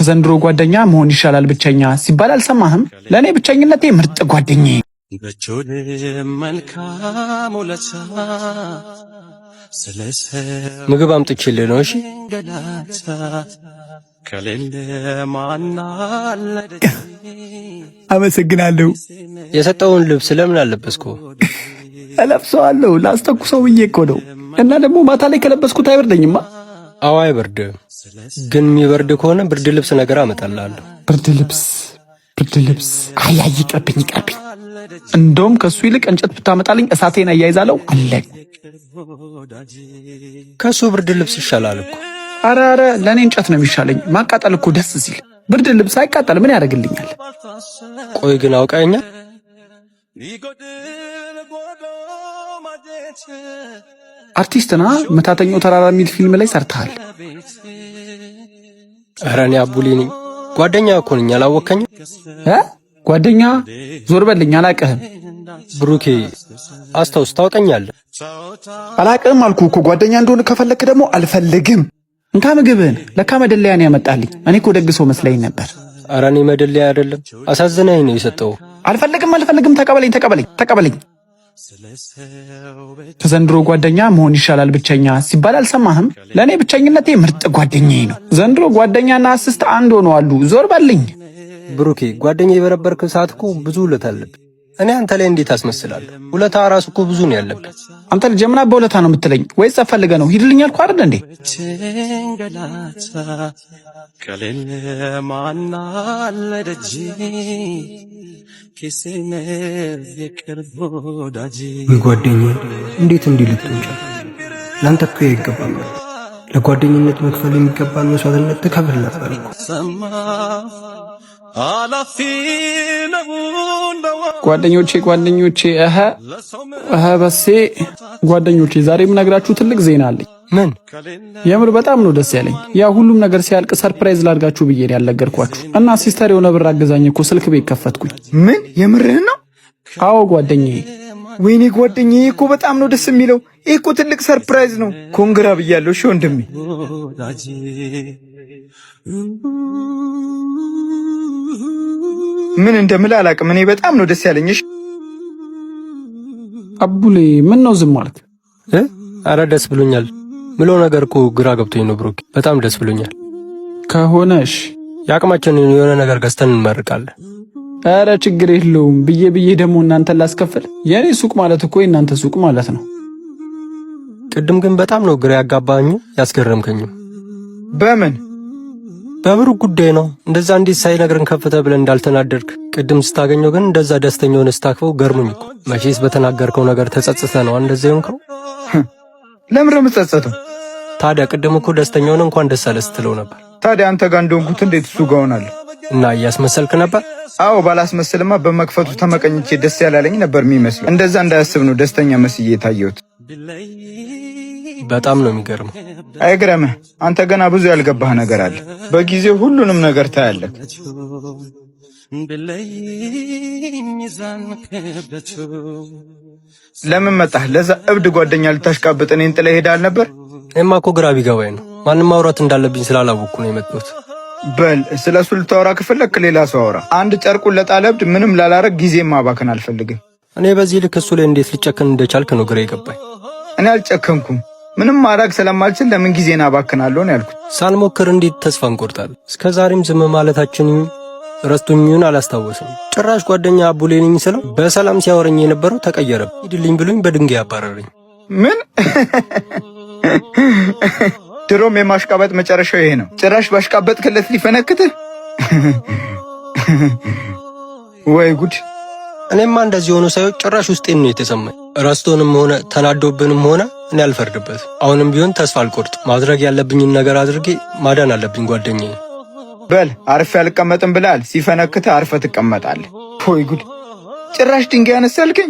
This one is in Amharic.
ከዘንድሮ ጓደኛ መሆን ይሻላል ብቸኛ ሲባል አልሰማህም? ለኔ ብቸኝነቴ ምርጥ ጓደኛዬ። በቾድ መልካም ወለታ ምግብ አምጥቼልህ ነው። እሺ ከሌለ ማናለ አመሰግናለሁ። የሰጠውን ልብስ ለምን አለበስከው? እለብሰዋለሁ ላስተኩሰው ብዬ እኮ ነው። እና ደግሞ ማታ ላይ ከለበስኩት አይበርደኝማ። አዎ አይበርድም፣ ግን የሚበርድ ከሆነ ብርድ ልብስ ነገር አመጣልሃለሁ። ብርድ ልብስ አያይ ይቅርብኝ። እንደውም ከሱ ይልቅ እንጨት ብታመጣልኝ እሳቴን አያይዛለሁ አለ። ከሱ ብርድ ልብስ ይሻላል እኮ። አረ ለኔ እንጨት ነው የሚሻለኝ። ማቃጠል እኮ ደስ ሲል፣ ብርድ ልብስ አይቃጠል ምን ያደርግልኛል? ቆይ ግን አውቃኛል። አርቲስትና መታተኛው ተራራ የሚል ፊልም ላይ ሰርተሃል። ኧረ እኔ አቡሌ ነኝ። ጓደኛ እኮ ነኝ። አላወቀኝም? ጓደኛ ዞር በልኝ። አላቅህም። ብሩኬ አስታውስ፣ ታውቀኛለህ? አላቅህም አልኩ እኮ። ጓደኛ እንደሆነ ከፈለክ ደግሞ አልፈልግም። እንካ ምግብህን። ለካ መደለያን ያመጣልኝ። እኔ እኮ ደግሶ መስለኝ ነበር። ኧረ እኔ መደለያ አይደለም፣ አሳዝነኝ ነው የሰጠው። አልፈልግም። ተቀበለኝ። ከዘንድሮ ጓደኛ መሆን ይሻላል ብቸኛ ሲባል አልሰማህም? ለኔ ብቸኝነቴ ምርጥ ጓደኛዬ ነው። ዘንድሮ ጓደኛና አስስት አንድ ሆነዋል። ዞር በልኝ። ብሩኬ ጓደኛ የበረበርክ ሰዓት እኮ ብዙ ውለታ አለብህ። እኔ አንተ ላይ እንዴት አስመስላለሁ? ውለታ ራሱ እኮ ብዙ ነው ያለብህ። አንተ ልጅ ምን በውለታ ነው የምትለኝ? ወይስ ፈልገህ ነው? ሂድልኝ አልኩህ አይደል እንዴ? ጓደኛዬ እንዴት እንዲህ ልትሆን ቻልክ? ላንተ እኮ ይገባል። ለጓደኝነት መክፈል የሚገባን መስዋዕትነት ትከፍል ነበር እኮ። ጓደኞቼ በሴ ጓደኞቼ ዛሬ የምነግራችሁ ትልቅ ዜና አለኝ። ምን? የምር በጣም ነው ደስ ያለኝ። ያ ሁሉም ነገር ሲያልቅ ሰርፕራይዝ ላድርጋችሁ ብዬ ነው ያልነገርኳችሁ። እና ሲስተር የሆነ ብር አገዛኝ እኮ ስልክ ቤት ከፈትኩኝ። ምን? የምርህን ነው? አዎ ጓደኛዬ። ወይኔ ጓደኛዬ እኮ በጣም ነው ደስ የሚለው። ይሄ እኮ ትልቅ ሰርፕራይዝ ነው። ኮንግራ ብያለሁ። እሺ ወንድሜ። ምን እንደምል አላውቅም። እኔ በጣም ነው ደስ ያለኝ። እሺ አቡሌ ምን ነው ዝም ማለት? አረ ደስ ብሎኛል። ምለው ነገር እኮ ግራ ገብቶኝ ነው ብሩክ። በጣም ደስ ብሎኛል። ከሆነሽ ያቅማችንን የሆነ ነገር ገዝተን እንመርቃለን። አረ ችግር የለውም። ብዬ ደግሞ እናንተን ላስከፍል? የኔ ሱቅ ማለት እኮ የእናንተ ሱቅ ማለት ነው። ቅድም ግን በጣም ነው ግራ ያጋባኝ ያስገረምከኝ። በምን? በብሩክ ጉዳይ ነው። እንደዛ እንዴት ሳይነግረን ከፍተ ብለን እንዳልተናደድክ ቅድም ስታገኘው ግን እንደዛ ደስተኛ ሆነ ስታክፈው ገርሞኝ እኮ። መቼስ በተናገርከው ነገር ተጸጽተ ነው እንደዛ ይሆንከው? ለምን ነው የምጸጸተው? ታዲያ ቅድም እኮ ደስተኛ ሆነ እንኳን ደስ አለ ስትለው ነበር። ታዲያ አንተ ጋር እንደሆንኩት እንዴት እሱ ጋር ሆናለሁ? እና እያስመሰልክ ነበር? አዎ ባላስመስልማ በመክፈቱ ተመቀኝቼ ደስ ያላለኝ ነበር የሚመስለው። እንደዛ እንዳያስብ ነው ደስተኛ መስዬ የታየሁት። በጣም ነው የሚገርመው። አይገርምህ? አንተ ገና ብዙ ያልገባህ ነገር አለ። በጊዜው ሁሉንም ነገር ታያለህ። ለምን መጣህ? ለዛ እብድ ጓደኛ ልታሽቃብጥ እኔን ጥለህ ሄዳል ነበር? እማ እኮ ግራ ቢገባኝ ነው። ማንም ማውራት እንዳለብኝ ስላላወቅኩ ነው የመጣሁት። በል ስለሱ ልታወራ ከፈለክ ሌላ ሰው አውራ። አንድ ጨርቁን ለጣለ እብድ ምንም ላላረግ ጊዜ ማባከን አልፈልግም። እኔ በዚህ ልክ እሱ ላይ እንዴት ልጨክን እንደቻልክ ነው ግራ የገባኝ። እኔ አልጨከንኩም። ምንም ማድረግ ስለማልችል ለምን ጊዜን አባክናለሁ ነው ያልኩት። ሳልሞክር እንዴት ተስፋ እንቆርጣለን? እስከዛሬም ዝም ማለታችን ረስቶኝን አላስታወስም። ጭራሽ ጓደኛ አቡሌ ነኝ ስለው በሰላም ሲያወረኝ የነበረው ተቀየረ። ሂድልኝ ብሎኝ በድንጋይ አባረረኝ። ምን? ድሮም የማሽቃበጥ መጨረሻው ይሄ ነው። ጭራሽ ባሽቃበጥ ክለት ሊፈነክትህ። ወይ ጉድ! እኔማ እንደዚህ ሆኖ ሳይሆን ጭራሽ ውስጤን ነው የተሰማኝ። ረስቶንም ሆነ ተናዶብንም ሆነ እኔ አልፈርድበት። አሁንም ቢሆን ተስፋ አልቆርጥ። ማድረግ ያለብኝን ነገር አድርጌ ማዳን አለብኝ ጓደኛዬ። በል አርፌ አልቀመጥም ብላል። ሲፈነክትህ አርፈ ትቀመጣለህ። ወይ ጉድ! ጭራሽ ድንጋይ አነሳልከኝ።